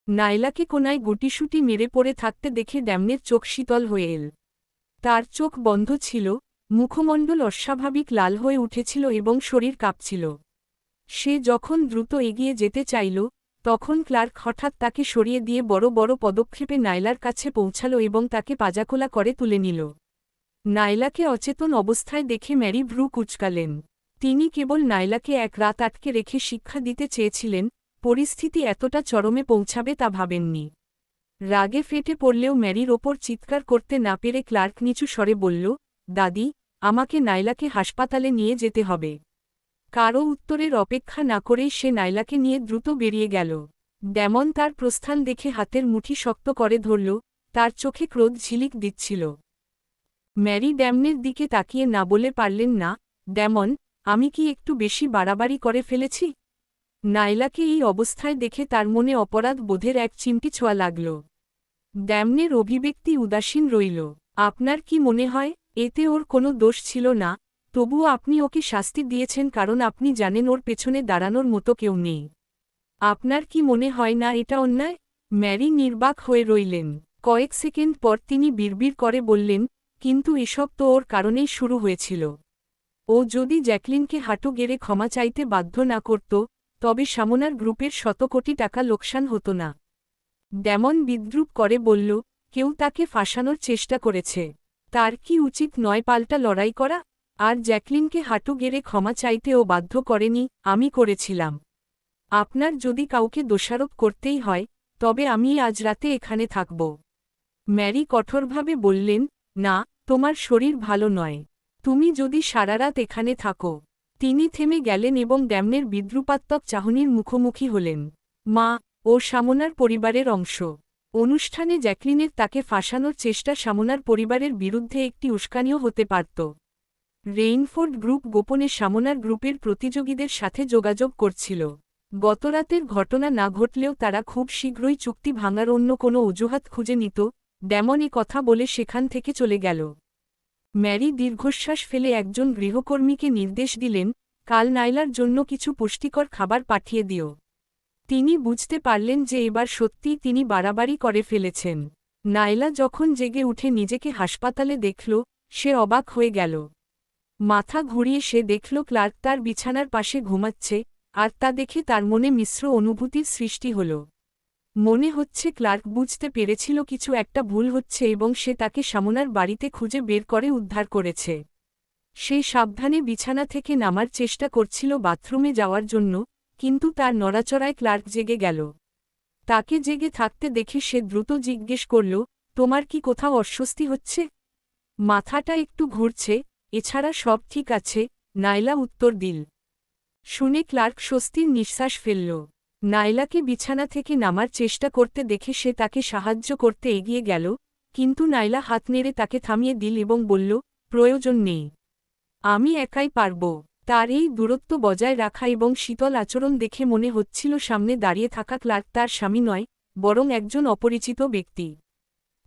নাইলাকে কোনায় গুটিসুটি মেরে পড়ে থাকতে দেখে ড্যামনের চোখ শীতল হয়ে এল। তার চোখ বন্ধ ছিল, মুখমণ্ডল অস্বাভাবিক লাল হয়ে উঠেছিল এবং শরীর কাঁপছিল। সে যখন দ্রুত এগিয়ে যেতে চাইল, তখন ক্লার্ক হঠাৎ তাকে সরিয়ে দিয়ে বড় বড় পদক্ষেপে নাইলার কাছে পৌঁছাল এবং তাকে পাজাকোলা করে তুলে নিল। নাইলাকে অচেতন অবস্থায় দেখে ম্যারি ভ্রু কুঁচকালেন। তিনি কেবল নাইলাকে এক রাত আটকে রেখে শিক্ষা দিতে চেয়েছিলেন, পরিস্থিতি এতটা চরমে পৌঁছাবে তা ভাবেননি। রাগে ফেটে পড়লেও ম্যারির ওপর চিৎকার করতে না পেরে ক্লার্ক নিচু স্বরে বলল, দাদি, আমাকে নাইলাকে হাসপাতালে নিয়ে যেতে হবে। কারও উত্তরের অপেক্ষা না করেই সে নাইলাকে নিয়ে দ্রুত বেরিয়ে গেল। ড্যামন তার প্রস্থান দেখে হাতের মুঠি শক্ত করে ধরল, তার চোখে ক্রোধ ঝিলিক দিচ্ছিল। ম্যারি ড্যামনের দিকে তাকিয়ে না বলে পারলেন না, ড্যামন, আমি কি একটু বেশি বাড়াবাড়ি করে ফেলেছি? নাইলাকে এই অবস্থায় দেখে তার মনে অপরাধ বোধের এক চিমটি ছোঁয়া লাগল। ড্যামনের অভিব্যক্তি উদাসীন রইল। আপনার কি মনে হয়, এতে ওর কোনো দোষ ছিল না? তবুও আপনি ওকে শাস্তি দিয়েছেন কারণ আপনি জানেন ওর পেছনে দাঁড়ানোর মতো কেউ নেই। আপনার কি মনে হয় না এটা অন্যায়? ম্যারি নির্বাক হয়ে রইলেন। কয়েক সেকেন্ড পর তিনি বিড়বিড় করে বললেন, কিন্তু এসব তো ওর কারণেই শুরু হয়েছিল। ও যদি জ্যাকলিনকে হাঁটু গেড়ে ক্ষমা চাইতে বাধ্য না করত, তবে সামোনার গ্রুপের শত কোটি টাকা লোকসান হতো না। ড্যামন বিদ্রূপ করে বলল, কেউ তাকে ফাঁসানোর চেষ্টা করেছে। তার কি উচিত নয় পাল্টা লড়াই করা? আর জ্যাকলিনকে হাঁটু গেড়ে ক্ষমা চাইতে ও বাধ্য করেনি, আমি করেছিলাম। আপনার যদি কাউকে দোষারোপ করতেই হয়, তবে আমি আজ রাতে এখানে থাকব। ম্যারি কঠোরভাবে বললেন, না, তোমার শরীর ভালো নয়। তুমি যদি সারারাত এখানে থাকো। তিনি থেমে গেলেন এবং ড্যামনের বিদ্রূপাত্মক চাহনির মুখোমুখি হলেন। মা, ও সামোনার পরিবারের অংশ। অনুষ্ঠানে জ্যাকলিনের তাকে ফাঁসানোর চেষ্টা সামোনার পরিবারের বিরুদ্ধে একটি উস্কানিও হতে পারত। রেইনফোর্ড গ্রুপ গোপনে সামোনার গ্রুপের প্রতিযোগীদের সাথে যোগাযোগ করছিল। গতরাতের ঘটনা না ঘটলেও তারা খুব শীঘ্রই চুক্তি ভাঙার অন্য কোনো অজুহাত খুঁজে নিত। ড্যামন এ কথা বলে সেখান থেকে চলে গেল। ম্যারি দীর্ঘশ্বাস ফেলে একজন গৃহকর্মীকে নির্দেশ দিলেন, কাল নাইলার জন্য কিছু পুষ্টিকর খাবার পাঠিয়ে দিও। তিনি বুঝতে পারলেন যে এবার সত্যিই তিনি বাড়াবাড়ি করে ফেলেছেন। নাইলা যখন জেগে উঠে নিজেকে হাসপাতালে দেখল, সে অবাক হয়ে গেল। মাথা ঘুরিয়ে সে দেখল ক্লার্ক তার বিছানার পাশে ঘুমাচ্ছে, আর তা দেখে তার মনে মিশ্র অনুভূতির সৃষ্টি হল। মনে হচ্ছে ক্লার্ক বুঝতে পেরেছিল কিছু একটা ভুল হচ্ছে এবং সে তাকে সামোনার বাড়িতে খুঁজে বের করে উদ্ধার করেছে। সে সাবধানে বিছানা থেকে নামার চেষ্টা করছিল বাথরুমে যাওয়ার জন্য, কিন্তু তার নড়াচড়ায় ক্লার্ক জেগে গেল। তাকে জেগে থাকতে দেখে সে দ্রুত জিজ্ঞেস করল, তোমার কি কোথাও অস্বস্তি হচ্ছে? মাথাটা একটু ঘুরছে, এছাড়া সব ঠিক আছে, নাইলা উত্তর দিল। শুনে ক্লার্ক স্বস্তির নিঃশ্বাস ফেলল। নাইলাকে বিছানা থেকে নামার চেষ্টা করতে দেখে সে তাকে সাহায্য করতে এগিয়ে গেল, কিন্তু নাইলা হাত নেড়ে তাকে থামিয়ে দিল এবং বলল, প্রয়োজন নেই। আমি একাই পারব। তার এই দূরত্ব বজায় রাখা এবং শীতল আচরণ দেখে মনে হচ্ছিল সামনে দাঁড়িয়ে থাকা ক্লার্ক তার স্বামী নয়, বরং একজন অপরিচিত ব্যক্তি।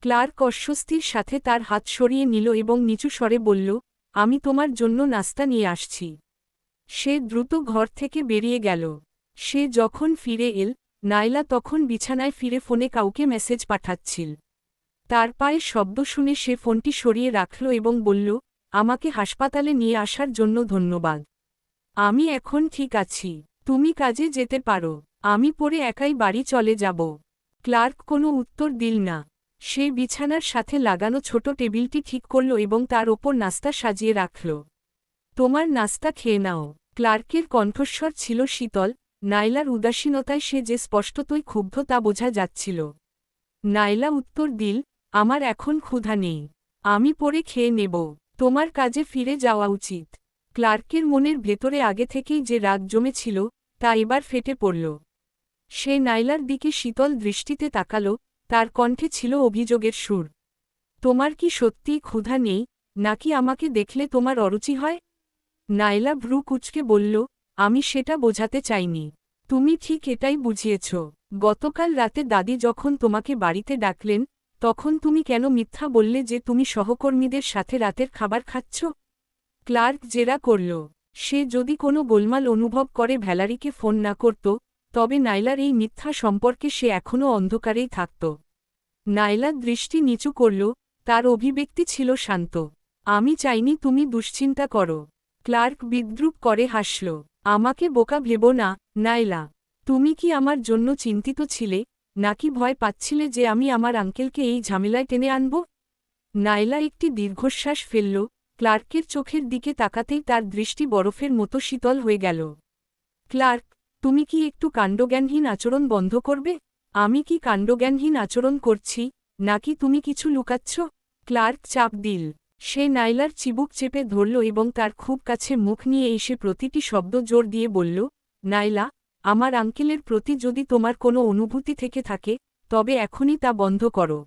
ক্লার্ক অস্বস্তির সাথে তার হাত সরিয়ে নিল এবং নিচু স্বরে বলল, আমি তোমার জন্য নাস্তা নিয়ে আসছি। সে দ্রুত ঘর থেকে বেরিয়ে গেল। সে যখন ফিরে এল, নাইলা তখন বিছানায় ফিরে ফোনে কাউকে মেসেজ পাঠাচ্ছিল। তার পায়ের শব্দ শুনে সে ফোনটি সরিয়ে রাখল এবং বলল, আমাকে হাসপাতালে নিয়ে আসার জন্য ধন্যবাদ। আমি এখন ঠিক আছি। তুমি কাজে যেতে পারো। আমি পরে একাই বাড়ি চলে যাব। ক্লার্ক কোনো উত্তর দিল না। সে বিছানার সাথে লাগানো ছোট টেবিলটি ঠিক করল এবং তার ওপর নাস্তা সাজিয়ে রাখল। তোমার নাস্তা খেয়ে নাও। ক্লার্কের কণ্ঠস্বর ছিল শীতল, নাইলার উদাসীনতায় সে যে স্পষ্টতই ক্ষুব্ধ তা বোঝা যাচ্ছিল। নাইলা উত্তর দিল, আমার এখন ক্ষুধা নেই। আমি পরে খেয়ে নেব। তোমার কাজে ফিরে যাওয়া উচিত। ক্লার্কের মনের ভেতরে আগে থেকেই যে রাগ জমেছিল, তা এবার ফেটে পড়ল। সে নাইলার দিকে শীতল দৃষ্টিতে তাকাল, তার কণ্ঠে ছিল অভিযোগের সুর। তোমার কি সত্যিই ক্ষুধা নেই, নাকি আমাকে দেখলে তোমার অরুচি হয়? নাইলা ভ্রু কুঁচকে বলল, আমি সেটা বোঝাতে চাইনি। তুমি ঠিক এটাই বুঝিয়েছ। গতকাল রাতে দাদি যখন তোমাকে বাড়িতে ডাকলেন, তখন তুমি কেন মিথ্যা বললে যে তুমি সহকর্মীদের সাথে রাতের খাবার খাচ্ছ? ক্লার্ক জেরা করল। সে যদি কোনো গোলমাল অনুভব করে ভ্যালারিকে ফোন না করত, তবে নাইলার এই মিথ্যা সম্পর্কে সে এখনও অন্ধকারেই থাকত। নাইলা দৃষ্টি নিচু করল, তার অভিব্যক্তি ছিল শান্ত। আমি চাইনি তুমি দুশ্চিন্তা করো। ক্লার্ক বিদ্রূপ করে হাসল। আমাকে বোকা ভেবো না, নাইলা। তুমি কি আমার জন্য চিন্তিত ছিলে, নাকি ভয় পাচ্ছিলে যে আমি আমার আঙ্কেলকে এই ঝামেলায় টেনে আনব? নাইলা একটি দীর্ঘশ্বাস ফেলল, ক্লার্কের চোখের দিকে তাকাতেই তার দৃষ্টি বরফের মতো শীতল হয়ে গেল। ক্লার্ক, তুমি কি একটু কাণ্ডজ্ঞানহীন আচরণ বন্ধ করবে? আমি কি কাণ্ডজ্ঞানহীন আচরণ করছি, নাকি তুমি কিছু লুকাচ্ছ? ক্লার্ক চাপ দিল। সে নাইলার চিবুক চেপে ধরল এবং তার খুব কাছে মুখ নিয়ে এসে প্রতিটি শব্দ জোর দিয়ে বলল, নাইলা, আমার আঙ্কেলের প্রতি যদি তোমার কোনো অনুভূতি থেকে থাকে, তবে এখনই তা বন্ধ করো।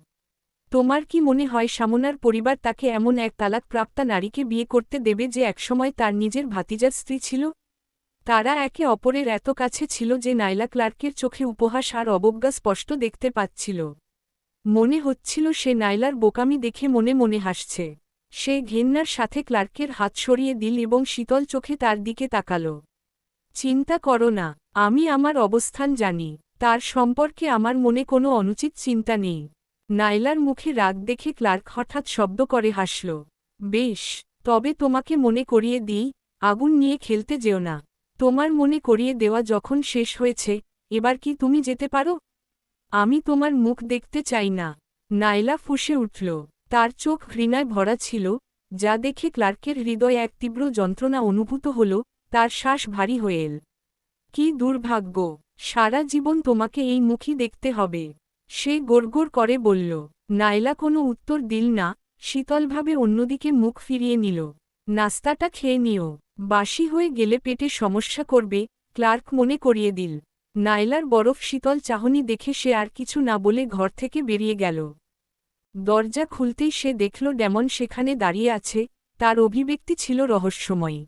তোমার কি মনে হয় সামোনার পরিবার তাকে এমন এক তালাকপ্রাপ্তা নারীকে বিয়ে করতে দেবে যে একসময় তার নিজের ভাতিজার স্ত্রী ছিল? তারা একে অপরের এত কাছে ছিল যে নাইলা ক্লার্কের চোখে উপহাস আর অবজ্ঞা স্পষ্ট দেখতে পাচ্ছিল। মনে হচ্ছিল সে নাইলার বোকামি দেখে মনে মনে হাসছে। সে ঘেন্নার সাথে ক্লার্কের হাত সরিয়ে দিল এবং শীতল চোখে তার দিকে তাকাল। চিন্তা করো না, আমি আমার অবস্থান জানি। তার সম্পর্কে আমার মনে কোনো অনুচিত চিন্তা নেই। নাইলার মুখে রাগ দেখে ক্লার্ক হঠাৎ শব্দ করে হাসল। বেশ, তবে তোমাকে মনে করিয়ে দিই, আগুন নিয়ে খেলতে যেও না। তোমার মনে করিয়ে দেওয়া যখন শেষ হয়েছে, এবার কি তুমি যেতে পারো? আমি তোমার মুখ দেখতে চাই না। নাইলা ফুঁসে উঠল। তার চোখ ঘৃণায় ভরা ছিল, যা দেখে ক্লার্কের হৃদয়ে এক তীব্র যন্ত্রণা অনুভূত হল, তার শ্বাস ভারী হয়ে এল। কি দুর্ভাগ্য, সারা জীবন তোমাকে এই মুখই দেখতে হবে। সে গোড়গোড় করে বলল। নাইলা কোনো উত্তর দিল না, শীতলভাবে অন্যদিকে মুখ ফিরিয়ে নিল। নাস্তাটা খেয়ে নিও, বাসি হয়ে গেলে পেটে সমস্যা করবে, ক্লার্ক মনে করিয়ে দিল। নাইলার বরফ শীতল চাহনি দেখে সে আর কিছু না বলে ঘর থেকে বেরিয়ে গেল। দরজা খুলতেই সে দেখল ডেমন সেখানে দাঁড়িয়ে আছে, তার অভিব্যক্তি ছিল রহস্যময়ী।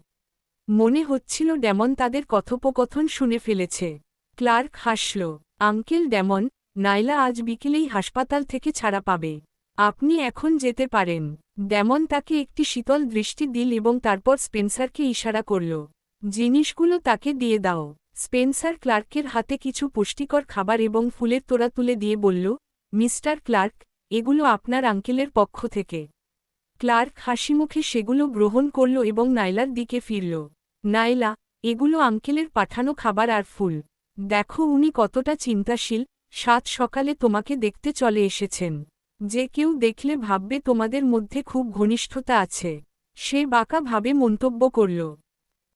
মনে হচ্ছিল ডেমন তাদের কথোপকথন শুনে ফেলেছে। ক্লার্ক হাসল। আঙ্কেল ডেমন, নাইলা আজ বিকেলেই হাসপাতাল থেকে ছাড়া পাবে। আপনি এখন যেতে পারেন। ডেমন তাকে একটি শীতল দৃষ্টি দিল এবং তারপর স্পেন্সারকে ইশারা করল। জিনিসগুলো তাকে দিয়ে দাও। স্পেন্সার ক্লার্কের হাতে কিছু পুষ্টিকর খাবার এবং ফুলের তোড়া তুলে দিয়ে বলল, মিস্টার ক্লার্ক, এগুলো আপনার আঙ্কেলের পক্ষ থেকে। ক্লার্ক হাসিমুখে সেগুলো গ্রহণ করল এবং নাইলার দিকে ফিরল। নাইলা, এগুলো আঙ্কেলের পাঠানো খাবার আর ফুল। দেখো উনি কতটা চিন্তাশীল, সাত সকালে তোমাকে দেখতে চলে এসেছেন। যে কেউ দেখলে ভাববে তোমাদের মধ্যে খুব ঘনিষ্ঠতা আছে। সে বাঁকা ভাবে মন্তব্য করল।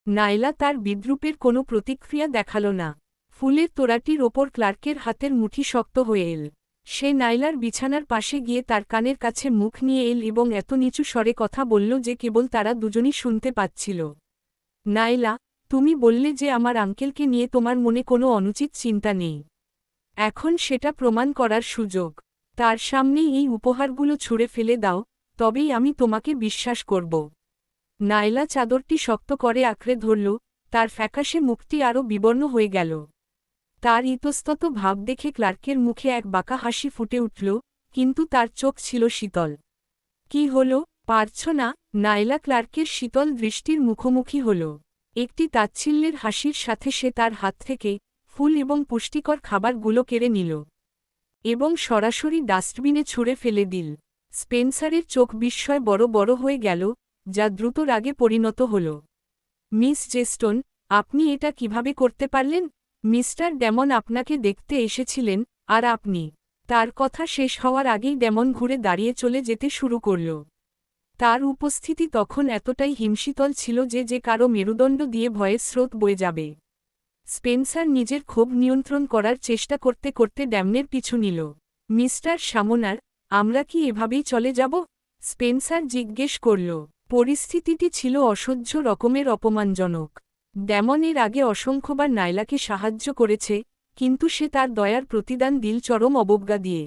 নাইলা তার বিদ্রূপের কোনো প্রতিক্রিয়া দেখাল না। ফুলের তোড়াটির ওপর ক্লার্কের হাতের মুঠি শক্ত হয়ে এল। সে নাইলার বিছানার পাশে গিয়ে তার কানের কাছে মুখ নিয়ে এল এবং এত নিচু স্বরে কথা বলল যে কেবল তারা দুজনই শুনতে পাচ্ছিল। নাইলা, তুমি বললে যে আমার আঙ্কেলকে নিয়ে তোমার মনে কোনো অনুচিত চিন্তা নেই। এখন সেটা প্রমাণ করার সুযোগ। তার সামনেই এই উপহারগুলো ছুঁড়ে ফেলে দাও, তবেই আমি তোমাকে বিশ্বাস করব। নাইলা চাদরটি শক্ত করে আঁকড়ে ধরল, তার ফ্যাকাশে মুখটি আরও বিবর্ণ হয়ে গেল। তার ইতস্তত ভাব দেখে ক্লার্কের মুখে এক বাঁকা হাসি ফুটে উঠল, কিন্তু তার চোখ ছিল শীতল। কি হল, পারছ না? নাইলা ক্লার্কের শীতল দৃষ্টির মুখোমুখি হল। একটি তাচ্ছিল্যের হাসির সাথে সে তার হাত থেকে ফুল এবং পুষ্টিকর খাবারগুলো কেড়ে নিল এবং সরাসরি ডাস্টবিনে ছুঁড়ে ফেলে দিল। স্পেন্সারের চোখ বিস্ময় বড় বড় হয়ে গেল, যা দ্রুত রাগে পরিণত হল। মিস জেস্টন, আপনি এটা কিভাবে করতে পারলেন? মিস্টার ডেমন আপনাকে দেখতে এসেছিলেন, আর আপনি। তার কথা শেষ হওয়ার আগেই ডেমন ঘুরে দাঁড়িয়ে চলে যেতে শুরু করল। তার উপস্থিতি তখন এতটাই হিমশীতল ছিল যে যে কারো মেরুদণ্ড দিয়ে ভয়ের স্রোত বয়ে যাবে। স্পেন্সার নিজের ক্ষোভ নিয়ন্ত্রণ করার চেষ্টা করতে করতে ড্যামনের পিছু নিল। মিস্টার সামোনার, আমরা কি এভাবেই চলে যাব? স্পেন্সার জিজ্ঞেস করল। পরিস্থিতিটি ছিল অসহ্য রকমের অপমানজনক। ড্যামন এর আগে অসংখ্যবার নাইলাকে সাহায্য করেছে, কিন্তু সে তার দয়ার প্রতিদান দিল চরম অবজ্ঞা দিয়ে।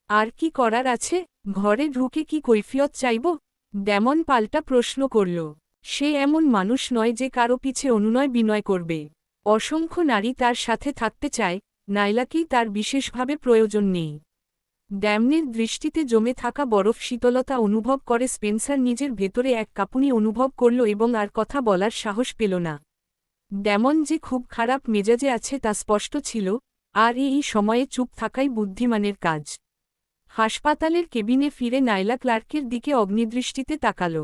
আর কি করার আছে? ঘরে ঢুকে কি কৈফিয়ত চাইব? ড্যামন পাল্টা প্রশ্ন করল। সে এমন মানুষ নয় যে কারো পিছে অনুনয় বিনয় করবে। অসংখ্য নারী তার সাথে থাকতে চায়, নাইলাকেই তার বিশেষভাবে প্রয়োজন নেই। ড্যামনের দৃষ্টিতে জমে থাকা বরফ শীতলতা অনুভব করে স্পেন্সার নিজের ভেতরে এক কাঁপুনি অনুভব করল এবং আর কথা বলার সাহস পেল না। ডেমন যে খুব খারাপ মেজাজে আছে তা স্পষ্ট ছিল, আর এই সময়ে চুপ থাকাই বুদ্ধিমানের কাজ। হাসপাতালের কেবিনে ফিরে নাইলা ক্লার্কের দিকে অগ্নিদৃষ্টিতে তাকাল।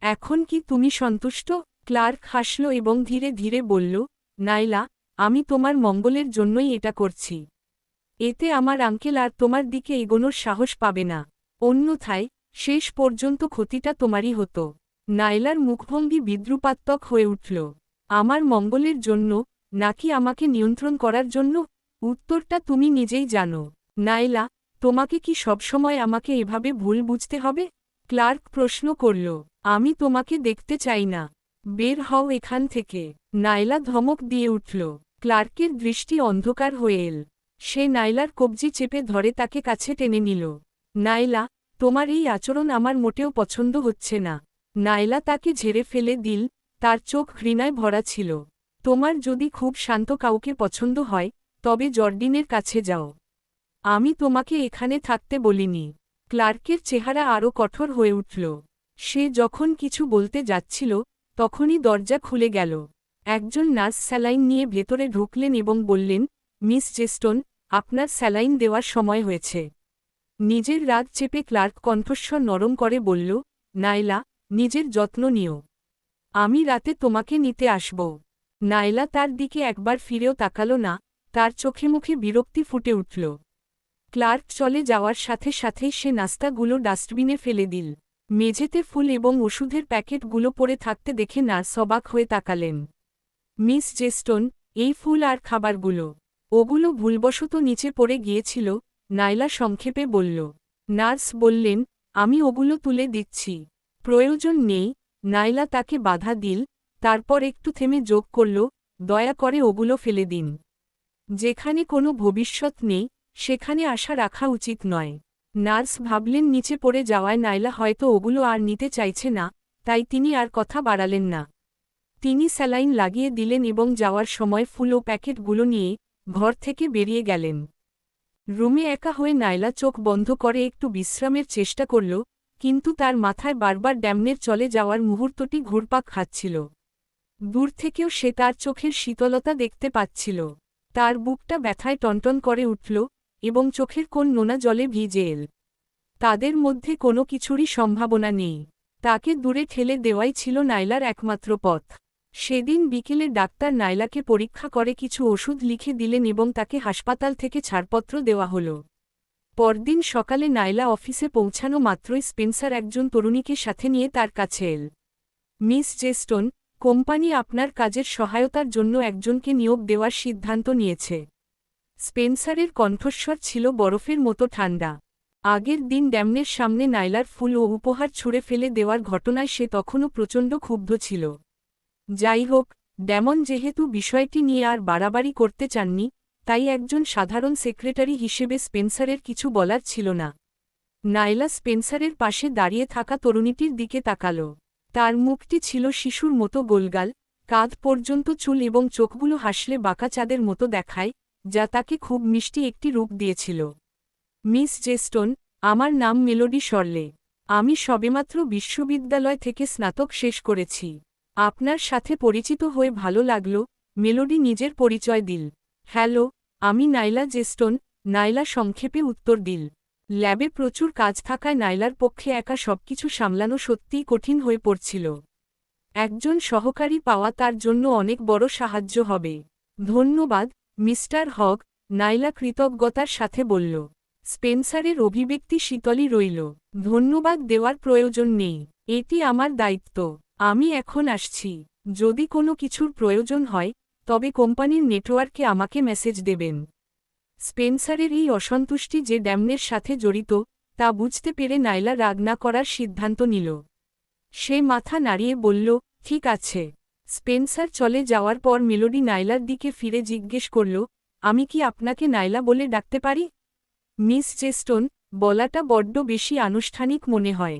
এখন কি তুমি সন্তুষ্ট? ক্লার্ক হাসল এবং ধীরে ধীরে বলল, নাইলা, আমি তোমার মঙ্গলের জন্যই এটা করছি। এতে আমার আঙ্কেল আর তোমার দিকে এগোনোর সাহস পাবে না। অন্যথায় শেষ পর্যন্ত ক্ষতিটা তোমারই হতো। নাইলার মুখভঙ্গি বিদ্রুপাত্মক হয়ে উঠল। আমার মঙ্গলের জন্য, নাকি আমাকে নিয়ন্ত্রণ করার জন্য? উত্তরটা তুমি নিজেই জানো। নাইলা, তোমাকে কি সবসময় আমাকে এভাবে ভুল বুঝতে হবে? ক্লার্ক প্রশ্ন করল। আমি তোমাকে দেখতে চাই না। বের হও এখান থেকে। নাইলা ধমক দিয়ে উঠল। ক্লার্কের দৃষ্টি অন্ধকার হয়ে এল। সে নাইলার কবজি চেপে ধরে তাকে কাছে টেনে নিল। নাইলা, তোমার এই আচরণ আমার মোটেও পছন্দ হচ্ছে না। নাইলা তাকে ঝেড়ে ফেলে দিল, তার চোখ ঘৃণায় ভরা ছিল। তোমার যদি খুব শান্ত কাউকে পছন্দ হয়, তবে জর্ডিনের কাছে যাও। আমি তোমাকে এখানে থাকতে বলিনি। ক্লার্কের চেহারা আরও কঠোর হয়ে উঠল। সে যখন কিছু বলতে যাচ্ছিল, তখনই দরজা খুলে গেল। একজন নার্স স্যালাইন নিয়ে ভেতরে ঢুকলেন এবং বললেন, মিস জেস্টন, আপনার স্যালাইন দেওয়ার সময় হয়েছে। নিজের রাগ চেপে ক্লার্ক কণ্ঠস্বর নরম করে বলল, নাইলা, নিজের যত্ন নিও। আমি রাতে তোমাকে নিতে আসব। নাইলা তার দিকে একবার ফিরেও তাকাল না, তার চোখে মুখে বিরক্তি ফুটে উঠল। ক্লার্ক চলে যাওয়ার সাথে সাথেই সে নাস্তাগুলো ডাস্টবিনে ফেলে দিল। মেঝেতে ফুল এবং ওষুধের প্যাকেটগুলো পড়ে থাকতে দেখে নার্স অবাক হয়ে তাকালেন। মিস জেস্টন, এই ফুল আর খাবারগুলো? ওগুলো ভুলবশত নিচে পড়ে গিয়েছিল, নাইলা সংক্ষেপে বলল। নার্স বললেন, আমি ওগুলো তুলে দিচ্ছি। প্রয়োজন নেই। নাইলা তাকে বাধা দিল, তারপর একটু থেমে যোগ করল, দয়া করে ওগুলো ফেলে দিন। যেখানে কোনো ভবিষ্যৎ নেই, সেখানে আশা রাখা উচিত নয়। নার্স ভাবলেন নিচে পড়ে যাওয়ায় নাইলা হয়তো ওগুলো আর নিতে চাইছে না, তাই তিনি আর কথা বাড়ালেন না। তিনি স্যালাইন লাগিয়ে দিলেন এবং যাওয়ার সময় ফুল ও প্যাকেটগুলো নিয়ে ঘর থেকে বেরিয়ে গেলেন। রুমে একা হয়ে নাইলা চোখ বন্ধ করে একটু বিশ্রামের চেষ্টা করল, কিন্তু তার মাথায় বারবার ড্যামনের চলে যাওয়ার মুহূর্তটি ঘুরপাক খাচ্ছিল। দূর থেকেও সে তার চোখের শীতলতা দেখতে পাচ্ছিল। তার বুকটা ব্যথায় টনটন করে উঠল, এবং চোখের কোণ নোনা জলে ভিজে এল। তাদের মধ্যে কোনো কিছুরই সম্ভাবনা নেই। তাকে দূরে ঠেলে দেওয়াই ছিল নাইলার একমাত্র পথ। সেদিন বিকেলে ডাক্তার নাইলাকে পরীক্ষা করে কিছু ওষুধ লিখে দিলেন এবং তাকে হাসপাতাল থেকে ছাড়পত্র দেওয়া হল। পরদিন সকালে নাইলা অফিসে পৌঁছানো মাত্রই স্পেন্সার একজন তরুণীকে সাথে নিয়ে তার কাছে এল। মিস জেস্টন, কোম্পানি আপনার কাজের সহায়তার জন্য একজনকে নিয়োগ দেওয়ার সিদ্ধান্ত নিয়েছে। স্পেন্সারের কণ্ঠস্বর ছিল বরফের মতো ঠান্ডা। আগের দিন ড্যামনের সামনে নাইলার ফুল ও উপহার ছুঁড়ে ফেলে দেওয়ার ঘটনায় সে তখনও প্রচণ্ড ক্ষুব্ধ ছিল। যাই হোক, ড্যামন যেহেতু বিষয়টি নিয়ে আর বাড়াবাড়ি করতে চাননি, তাই একজন সাধারণ সেক্রেটারি হিসেবে স্পেন্সারের কিছু বলার ছিল না। নাইলা স্পেন্সারের পাশে দাঁড়িয়ে থাকা তরুণীটির দিকে তাকাল। তার মুখটি ছিল শিশুর মতো গোলগাল, কাঁধ পর্যন্ত চুল এবং চোখগুলো হাসলে বাঁকা চাঁদের মতো দেখায়, যা তাকে খুব মিষ্টি একটি রূপ দিয়েছিল। মিস জেস্টন, আমার নাম মেলোডি শর্লে। আমি সবেমাত্র বিশ্ববিদ্যালয় থেকে স্নাতক শেষ করেছি। আপনার সাথে পরিচিত হয়ে ভালো লাগল। মেলোডি নিজের পরিচয় দিল। হ্যালো, আমি নাইলা জেস্টন। নাইলা সংক্ষেপে উত্তর দিল। ল্যাবে প্রচুর কাজ থাকায় নাইলার পক্ষে একা সবকিছু সামলানো সত্যিই কঠিন হয়ে পড়ছিল। একজন সহকারী পাওয়া তার জন্য অনেক বড় সাহায্য হবে। ধন্যবাদ, মিস্টার হগ, নাইলা কৃতজ্ঞতার সাথে বলল। স্পেন্সারের অভিব্যক্তি শীতলই রইল। ধন্যবাদ দেওয়ার প্রয়োজন নেই। এটি আমার দায়িত্ব। আমি এখন আসছি। যদি কোনো কিছুর প্রয়োজন হয়, তবে কোম্পানির নেটওয়ার্কে আমাকে মেসেজ দেবেন। স্পেন্সারের এই অসন্তুষ্টি যে ড্যামনের সাথে জড়িত, তা বুঝতে পেরে নাইলা রাগ না করার সিদ্ধান্ত নিল। সে মাথা নাড়িয়ে বলল, ঠিক আছে। স্পেন্সার চলে যাওয়ার পর মেলোডি নাইলার দিকে ফিরে জিজ্ঞেস করল, আমি কি আপনাকে নাইলা বলে ডাকতে পারি? মিস জেস্টন, বলাটা বড্ড বেশি আনুষ্ঠানিক মনে হয়।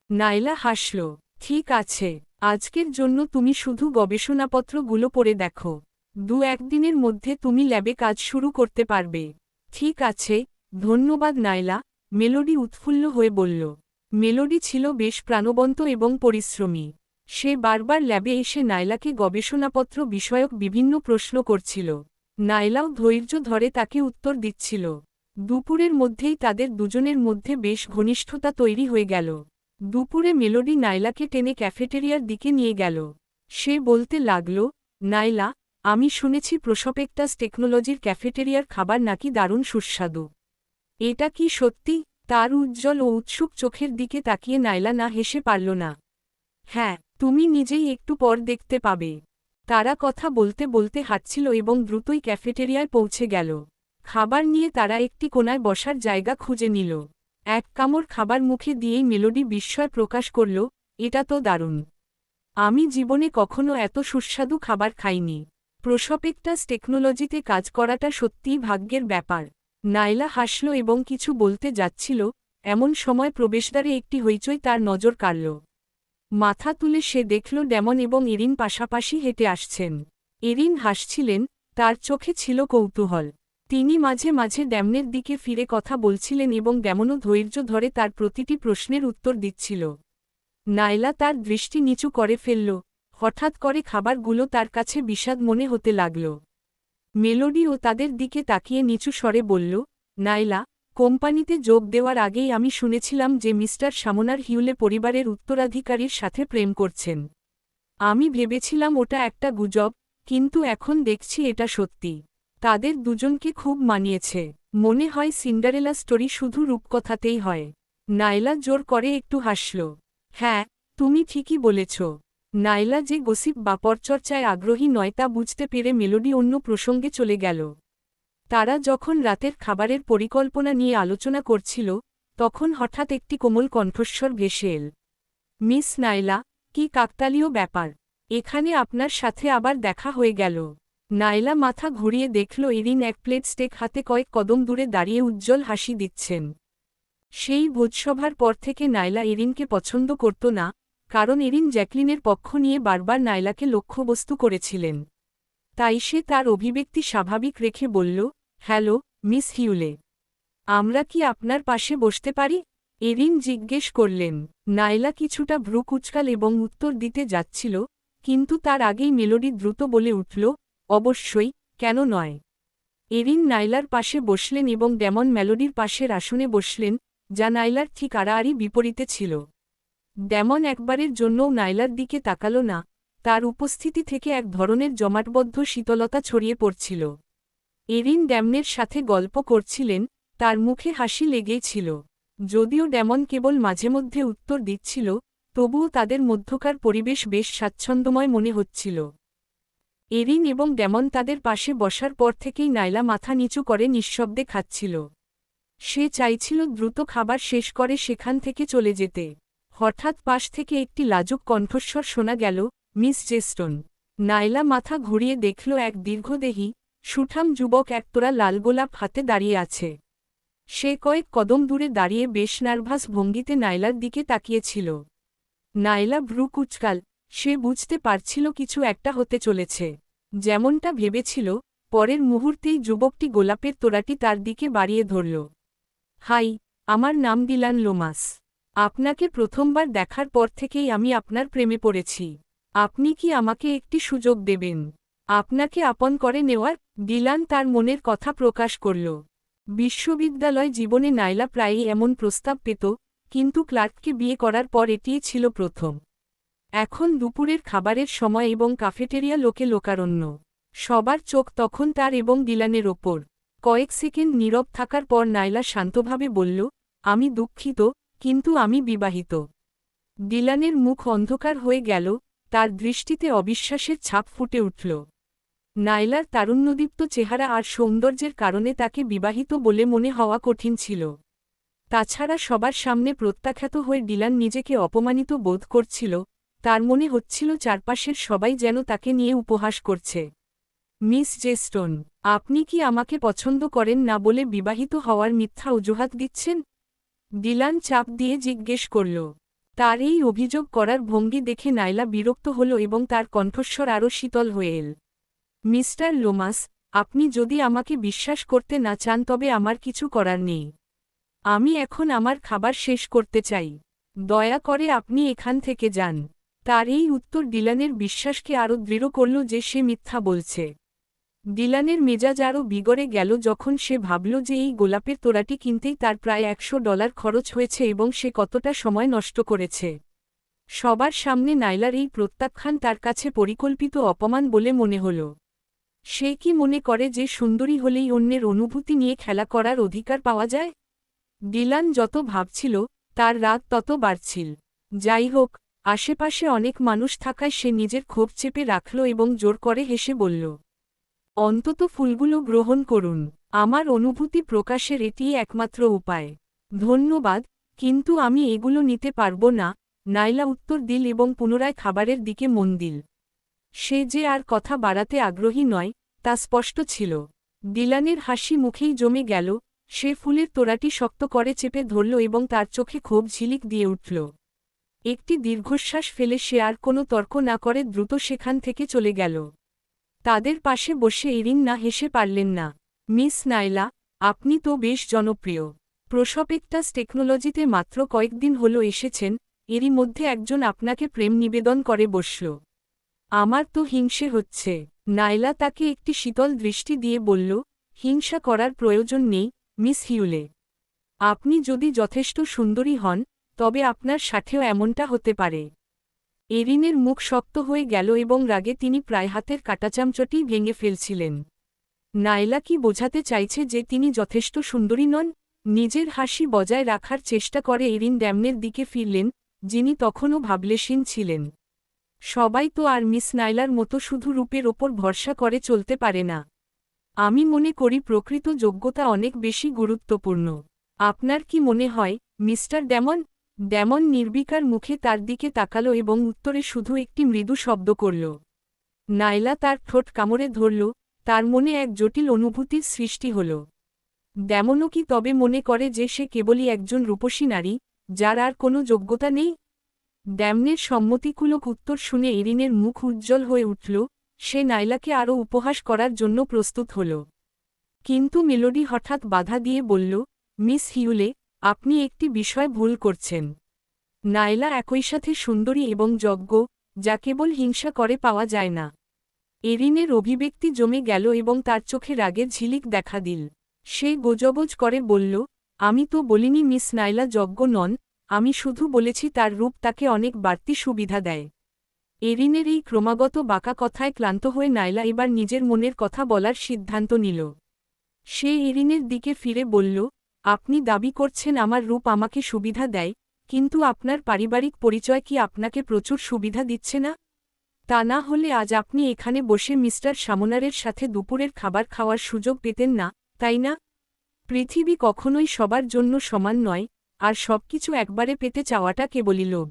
নাইলা হাসল। ঠিক আছে, আজকের জন্য তুমি শুধু গবেষণাপত্রগুলো পড়ে দেখো। 2-1 দিনের মধ্যে তুমি ল্যাবে কাজ শুরু করতে পারবে। ঠিক আছে, ধন্যবাদ নাইলা, মেলোডি উৎফুল্ল হয়ে বলল। মেলোডি ছিল বেশ প্রাণবন্ত এবং পরিশ্রমী। সে বারবার ল্যাবে এসে নাইলাকে গবেষণাপত্র বিষয়ক বিভিন্ন প্রশ্ন করছিল। নাইলাও ধৈর্য ধরে তাকে উত্তর দিচ্ছিল। দুপুরের মধ্যেই তাদের দুজনের মধ্যে বেশ ঘনিষ্ঠতা তৈরি হয়ে গেল। দুপুরে মেলোডি নাইলাকে টেনে ক্যাফেটেরিয়ার দিকে নিয়ে গেল। সে বলতে লাগল, নাইলা, আমি শুনেছি প্রসপেক্টাস টেকনোলজির ক্যাফেটেরিয়ার খাবার নাকি দারুণ সুস্বাদু। এটা কি সত্যি? তার উজ্জ্বল ও উৎসুক চোখের দিকে তাকিয়ে নাইলা না হেসে পারল না। হ্যাঁ, তুমি নিজেই একটু পর দেখতে পাবে। তারা কথা বলতে বলতে হাঁটছিল এবং দ্রুতই ক্যাফেটেরিয়ায় পৌঁছে গেল। খাবার নিয়ে তারা একটি কোণায় বসার জায়গা খুঁজে নিল। এক কামড় খাবার মুখে দিয়েই মেলোডি বিস্ময় প্রকাশ করল, এটা তো দারুণ। আমি জীবনে কখনো এত সুস্বাদু খাবার খাইনি। প্রসপেক্টাস টেকনোলজিতে কাজ করাটা সত্যিই ভাগ্যের ব্যাপার। নাইলা হাসল এবং কিছু বলতে যাচ্ছিল, এমন সময় প্রবেশদ্বারে একটি হইচই তার নজর কাড়ল। মাথা তুলে সে দেখল ড্যামন এবং এরিন পাশাপাশি হেঁটে আসছেন। এরিন হাসছিলেন, তার চোখে ছিল কৌতূহল। তিনি মাঝে মাঝে ড্যামনের দিকে ফিরে কথা বলছিলেন এবং ড্যামনও ধৈর্য ধরে তার প্রতিটি প্রশ্নের উত্তর দিচ্ছিল। নাইলা তার দৃষ্টি নিচু করে ফেলল। হঠাৎ করে খাবারগুলো তার কাছে বিষাদ মনে হতে লাগল। মেলোডিও তাদের দিকে তাকিয়ে নিচু স্বরে বলল, নাইলা, কোম্পানিতে যোগ দেওয়ার আগেই আমি শুনেছিলাম যে মিস্টার সামোনার হিউলে পরিবারের উত্তরাধিকারীর সাথে প্রেম করছেন। আমি ভেবেছিলাম ওটা একটা গুজব, কিন্তু এখন দেখছি এটা সত্যি। তাদের দুজনকে খুব মানিয়েছে। মনে হয় সিন্ডারেলা স্টোরি শুধু রূপকথাতেই হয়। নাইলা জোর করে একটু হাসল। হ্যাঁ, তুমি ঠিকই বলেছ। নাইলা যে গসিপ বা পরচর্চায় আগ্রহী নয় তা বুঝতে পেরে মেলোডি অন্য প্রসঙ্গে চলে গেল। তারা যখন রাতের খাবারের পরিকল্পনা নিয়ে আলোচনা করছিল, তখন হঠাৎ একটি কোমল কণ্ঠস্বর ভেসে এল। মিস নাইলা, কি কাকতালীয় ব্যাপার! এখানে আপনার সাথে আবার দেখা হয়ে গেল। নাইলা মাথা ঘুরিয়ে দেখল এরিন এক প্লেট স্টেক হাতে কয়েক কদম দূরে দাঁড়িয়ে উজ্জ্বল হাসি দিচ্ছেন। সেই ভোজসভার পর থেকে নাইলা এরিনকে পছন্দ করত না, কারণ এরিন জ্যাকলিনের পক্ষ নিয়ে বারবার নাইলাকে লক্ষ্যবস্তু করেছিলেন। তাই সে তার অভিব্যক্তি স্বাভাবিক রেখে বলল, হ্যালো, মিস হিউলে। আমরা কি আপনার পাশে বসতে পারি? এরিন জিজ্ঞেস করলেন। নাইলা কিছুটা ভ্রু কুঁচকাল এবং উত্তর দিতে যাচ্ছিল, কিন্তু তার আগেই মেলোডি দ্রুত বলে উঠল, অবশ্যই, কেন নয়। এরিন নাইলার পাশে বসলেন এবং ড্যামন মেলোডির পাশের আসনে বসলেন, যা নাইলার ঠিক আড়াআড়ি বিপরীতে ছিল। ড্যামন একবারের জন্যও নাইলার দিকে তাকাল না, তার উপস্থিতি থেকে এক ধরনের জমাটবদ্ধ শীতলতা ছড়িয়ে পড়ছিল। এরিন ড্যামনের সাথে গল্প করছিলেন, তার মুখে হাসি লেগেই ছিল। যদিও ড্যামন কেবল মাঝেমধ্যে উত্তর দিচ্ছিল, তবুও তাদের মধ্যকার পরিবেশ বেশ স্বাচ্ছন্দ্যময় মনে হচ্ছিল। এরিন এবং ড্যামন তাদের পাশে বসার পর থেকেই নাইলা মাথা নিচু করে নিঃশব্দে খাচ্ছিল। সে চাইছিল দ্রুত খাবার শেষ করে সেখান থেকে চলে যেতে। হঠাৎ পাশ থেকে একটি লাজুক কণ্ঠস্বর শোনা গেল, মিস জেস্টন। নাইলা মাথা ঘুরিয়ে দেখল এক দীর্ঘদেহী, সুঠাম যুবক একতোড়া লাল গোলাপ হাতে দাঁড়িয়ে আছে। সে কয়েক কদম দূরে দাঁড়িয়ে বেশ নার্ভাস ভঙ্গিতে নাইলার দিকে তাকিয়েছিল। নাইলা ভ্রু কুঁচকাল, সে বুঝতে পারছিল কিছু একটা হতে চলেছে। যেমনটা ভেবেছিল, পরের মুহূর্তেই যুবকটি গোলাপের তোড়াটি তার দিকে বাড়িয়ে ধরল। হাই, আমার নাম ডিলান লোমাস। আপনাকে প্রথমবার দেখার পর থেকেই আমি আপনার প্রেমে পড়েছি। আপনি কি আমাকে একটি সুযোগ দেবেন? আপনাকে আপন করে নেওয়ার? ডিলান তার মনের কথা প্রকাশ করল। বিশ্ববিদ্যালয় জীবনে নাইলা প্রায়ই এমন প্রস্তাব পেত, কিন্তু ক্লার্ককে বিয়ে করার পর এটিই ছিল প্রথম। এখন দুপুরের খাবারের সময় এবং কাফেটেরিয়া লোকে লোকারণ্য। সবার চোখ তখন তার এবং ডিলানের ওপর। কয়েক সেকেন্ড নীরব থাকার পর নাইলা শান্তভাবে বলল, আমি দুঃখিত, কিন্তু আমি বিবাহিত। ডিলানের মুখ অন্ধকার হয়ে গেল, তার দৃষ্টিতে অবিশ্বাসের ছাপ ফুটে উঠল। নাইলার তারুণ্যদীপ্ত চেহারা আর সৌন্দর্যের কারণে তাকে বিবাহিত বলে মনে হওয়া কঠিন ছিল। তাছাড়া সবার সামনে প্রত্যাখ্যাত হয়ে ডিলান নিজেকে অপমানিত বোধ করছিল, তার মনে হচ্ছিল চারপাশের সবাই যেন তাকে নিয়ে উপহাস করছে। মিস জেস্টন, আপনি কি আমাকে পছন্দ করেন না বলে বিবাহিত হওয়ার মিথ্যা অজুহাত দিচ্ছেন? ডিলান চাপ দিয়ে জিজ্ঞেস করল। তার এই অভিযোগ করার ভঙ্গি দেখে নাইলা বিরক্ত হল এবং তার কণ্ঠস্বর আরও শীতল হয়ে এল। মিস্টার লোমাস, আপনি যদি আমাকে বিশ্বাস করতে না চান তবে আমার কিছু করার নেই। আমি এখন আমার খাবার শেষ করতে চাই। দয়া করে আপনি এখান থেকে যান। তার এই উত্তর ডিলানের বিশ্বাসকে আরও দৃঢ় করল যে সে মিথ্যা বলছে। ডিলানের মেজাজ আরও বিগড়ে গেল যখন সে ভাবল যে এই গোলাপের তোড়াটি কিনতেই তার প্রায় $100 খরচ হয়েছে এবং সে কতটা সময় নষ্ট করেছে। সবার সামনে নাইলার এই প্রত্যাখ্যান তার কাছে পরিকল্পিত অপমান বলে মনে হল। সে কি মনে করে যে সুন্দরী হলেই অন্যের অনুভূতি নিয়ে খেলা করার অধিকার পাওয়া যায়? ডিলান যত ভাবছিল, তার রাগ তত বাড়ছিল। যাই হোক, আশেপাশে অনেক মানুষ থাকায় সে নিজের ক্ষোভ চেপে রাখল এবং জোর করে হেসে বলল, অন্তত ফুলগুলো গ্রহণ করুন। আমার অনুভূতি প্রকাশের এটিই একমাত্র উপায়। ধন্যবাদ, কিন্তু আমি এগুলো নিতে পারব না, নাইলা উত্তর দিল এবং পুনরায় খাবারের দিকে মন দিল। সে যে আর কথা বাড়াতে আগ্রহী নয়, তা স্পষ্ট ছিল। ডিলানের হাসি মুখেই জমে গেল, সে ফুলের তোড়াটি শক্ত করে চেপে ধরল এবং তার চোখে ক্ষোভ ঝিলিক দিয়ে উঠল। একটি দীর্ঘশ্বাস ফেলে সে আর কোনো তর্ক না করে দ্রুত সেখান থেকে চলে গেল। তাদের পাশে বসে এরিন না হেসে পারলেন না। মিস নাইলা, আপনি তো বেশ জনপ্রিয়। প্রসপেক্টাস টেকনোলজিতে মাত্র কয়েকদিন হলো এসেছেন, এরই মধ্যে একজন আপনাকে প্রেম নিবেদন করে বসল। আমার তো হিংসে হচ্ছে। নাইলা তাকে একটি শীতল দৃষ্টি দিয়ে বলল, হিংসা করার প্রয়োজন নেই, মিস হিউলে। আপনি যদি যথেষ্ট সুন্দরী হন, তবে আপনার সাথেও এমনটা হতে পারে। এরিনের মুখ শক্ত হয়ে গেল এবং রাগে তিনি প্রায় হাতের কাঁটাচামচটি ভেঙে ফেলছিলেন। নাইলা কি বোঝাতে চাইছে যে তিনি যথেষ্ট সুন্দরী নন? নিজের হাসি বজায় রাখার চেষ্টা করে এরিন ড্যামনের দিকে ফিরলেন, যিনি তখনও ভাবলেশীন ছিলেন। সবাই তো আর মিস নাইলার মতো শুধু রূপের ওপর ভরসা করে চলতে পারে না। আমি মনে করি প্রকৃত যোগ্যতা অনেক বেশি গুরুত্বপূর্ণ। আপনার কি মনে হয়, মিস্টার ড্যামন? ড্যামন নির্বিকার মুখে তার দিকে তাকালো এবং উত্তরে শুধু একটি মৃদু শব্দ করল। নাইলা তার ঠোঁট কামড়ে ধরল, তার মনে এক জটিল অনুভূতির সৃষ্টি হল। ড্যামনও কি তবে মনে করে যে সে কেবলই একজন রূপসী নারী, যার আর কোনো যোগ্যতা নেই? ড্যামনের সম্মতিকূলক উত্তর শুনে এরিনের মুখ উজ্জ্বল হয়ে উঠল, সে নাইলাকে আরও উপহাস করার জন্য প্রস্তুত হল। কিন্তু মেলোডি হঠাৎ বাধা দিয়ে বলল, মিস হিউলে, আপনি একটি বিষয় ভুল করছেন। নাইলা একই সাথে সুন্দরী এবং যজ্ঞ, যা কেবল হিংসা করে পাওয়া যায় না। এরিনের অভিব্যক্তি জমে গেল এবং তার চোখে রাগের ঝিলিক দেখা দিল। সে গোজগোজ করে বলল, আমি তো বলিনি মিস নাইলা যজ্ঞ নন, আমি শুধু বলেছি তার রূপ তাকে অনেক বাড়তি সুবিধা দেয়। এরিনের এই ক্রমাগত বাঁকা কথায় ক্লান্ত হয়ে নাইলা এবার নিজের মনের কথা বলার সিদ্ধান্ত নিল। সে এরিনের দিকে ফিরে বলল, আপনি দাবি করছেন আমার রূপ আমাকে সুবিধা দেয়, কিন্তু আপনার পারিবারিক পরিচয় কি আপনাকে প্রচুর সুবিধা দিচ্ছে না? তা না হলে আজ আপনি এখানে বসে মিস্টার সামোনারের সাথে দুপুরের খাবার খাওয়ার সুযোগ পেতেন না, তাই না? পৃথিবী কখনোই সবার জন্য সমান নয়, আর সবকিছু একবারে পেতে চাওয়াটা কেবলই লোভ।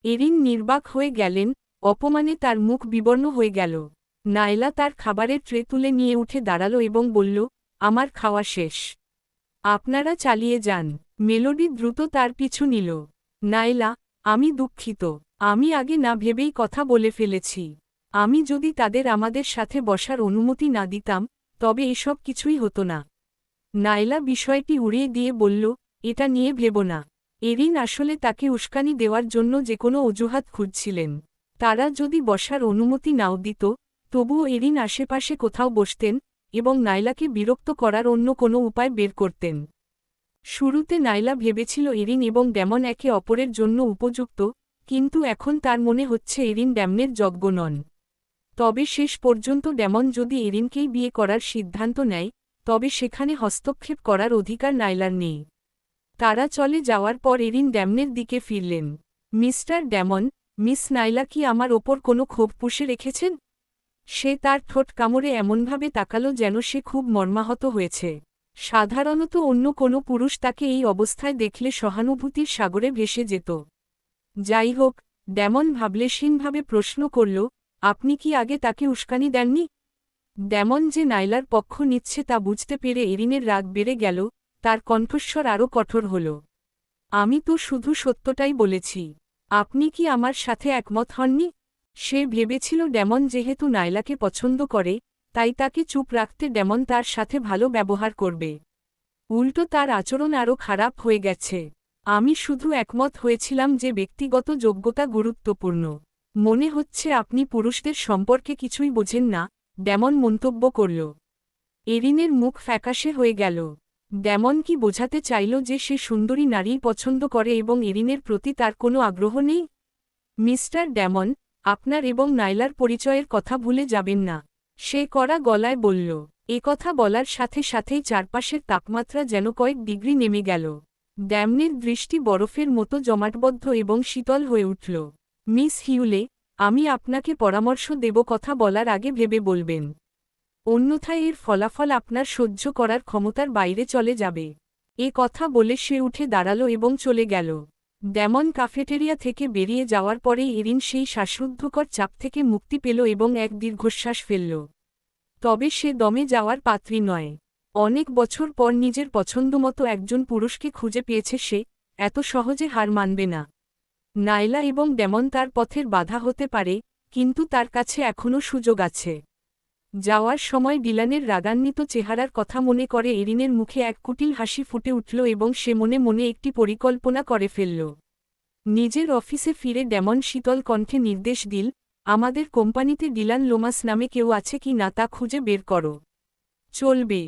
এরিন নির্বাক হয়ে গেলেন, অপমানে তার মুখ বিবর্ণ হয়ে গেল। নাইলা তার খাবারের ট্রে তুলে নিয়ে উঠে দাঁড়ালো এবং বলল, আমার খাওয়া শেষ। আপনারা চালিয়ে যান। মেলোডি দ্রুত তার পিছু নিল। নাইলা, আমি দুঃখিত। আমি আগে না ভেবেই কথা বলে ফেলেছি। আমি যদি তাদের আমাদের সাথে বসার অনুমতি না দিতাম, তবে এসব কিছুই হতো না। নাইলা বিষয়টি উড়িয়ে দিয়ে বলল, এটা নিয়ে ভেবো না। এরিন আসলে তাকে উস্কানি দেওয়ার জন্য যে কোনো অজুহাত খুঁজছিলেন। তারা যদি বসার অনুমতি নাও দিত, তবুও এরিন আশেপাশে কোথাও বসতেন, এবং নাইলাকে বিরক্ত করার অন্য কোনো উপায় বের করতেন। শুরুতে নাইলা ভেবেছিল এরিন এবং ড্যামন একে অপরের জন্য উপযুক্ত, কিন্তু এখন তার মনে হচ্ছে এরিন ড্যামনের যোগ্য নন। তবে শেষ পর্যন্ত ড্যামন যদি এরিনকেই বিয়ে করার সিদ্ধান্ত নেয়, তবে সেখানে হস্তক্ষেপ করার অধিকার নাইলার নেই। তারা চলে যাওয়ার পর এরিন ড্যামনের দিকে ফিরলেন। মিস্টার ড্যামন, মিস নাইলা কি আমার ওপর কোনো ক্ষোভ পুষে রেখেছেন? সে তার ঠোঁট কামড়ে এমনভাবে তাকালো যেন সে খুব মর্মাহত হয়েছে। সাধারণত অন্য কোনো পুরুষ তাকে এই অবস্থায় দেখলে সহানুভূতির সাগরে ভেসে যেত। যাই হোক, ড্যামন ভাবলেশীনভাবে প্রশ্ন করল, আপনি কি আগে তাকে উস্কানি দেননি? ড্যামন যে নাইলার পক্ষ নিচ্ছে তা বুঝতে পেরে এরিনের রাগ বেড়ে গেল, তার কণ্ঠস্বর আরও কঠোর হল। আমি তো শুধু সত্যটাই বলেছি। আপনি কি আমার সাথে একমত হননি? সে ভেবেছিল ড্যামন যেহেতু নাইলাকে পছন্দ করে, তাই তাকে চুপ রাখতে ড্যামন তার সাথে ভালো ব্যবহার করবে। উল্টো তার আচরণ আরও খারাপ হয়ে গেছে। আমি শুধু একমত হয়েছিলাম যে ব্যক্তিগত যোগ্যতা গুরুত্বপূর্ণ। মনে হচ্ছে আপনি পুরুষদের সম্পর্কে কিছুই বোঝেন না, ড্যামন মন্তব্য করল। এরিনের মুখ ফ্যাকাশে হয়ে গেল। ড্যামন কি বোঝাতে চাইল যে সে সুন্দরী নারীই পছন্দ করে এবং এরিনের প্রতি তার কোনো আগ্রহ নেই? মিস্টার ড্যামন, আপনার এবং নাইলার পরিচয়ের কথা ভুলে যাবেন না, সে কড়া গলায় বলল। কথা বলার সাথে সাথেই চারপাশের তাপমাত্রা যেন কয়েক ডিগ্রি নেমে গেল। ড্যামনের দৃষ্টি বরফের মতো জমাটবদ্ধ এবং শীতল হয়ে উঠল। মিস হিউলে, আমি আপনাকে পরামর্শ দেব কথা বলার আগে ভেবে বলবেন। অন্যথায় এর ফলাফল আপনার সহ্য করার ক্ষমতার বাইরে চলে যাবে। কথা বলে সে উঠে দাঁড়াল এবং চলে গেল। ড্যামন কাফেটেরিয়া থেকে বেরিয়ে যাওয়ার পরেই এরিন সেই শ্বাসরুদ্ধকর চাপ থেকে মুক্তি পেল এবং এক দীর্ঘশ্বাস ফেলল। তবে সে দমে যাওয়ার পাত্রী নয়। অনেক বছর পর নিজের পছন্দমতো একজন পুরুষকে খুঁজে পেয়েছে সে, এত সহজে হার মানবে না। নাইলা এবং ড্যামন তার পথের বাধা হতে পারে, কিন্তু তার কাছে এখনও সুযোগ আছে। যাওয়ার সময় ডিলানের রাগান্বিত চেহারার কথা মনে করে এরিনের মুখে এক কুটিল হাসি ফুটে উঠল এবং সে মনে মনে একটি পরিকল্পনা করে ফেলল। নিজের অফিসে ফিরে ড্যামন শীতল কণ্ঠে নির্দেশ দিল, আমাদের কোম্পানিতে ডিলান লোমাস নামে কেউ আছে কি না তা খুঁজে বের করো। চলবে।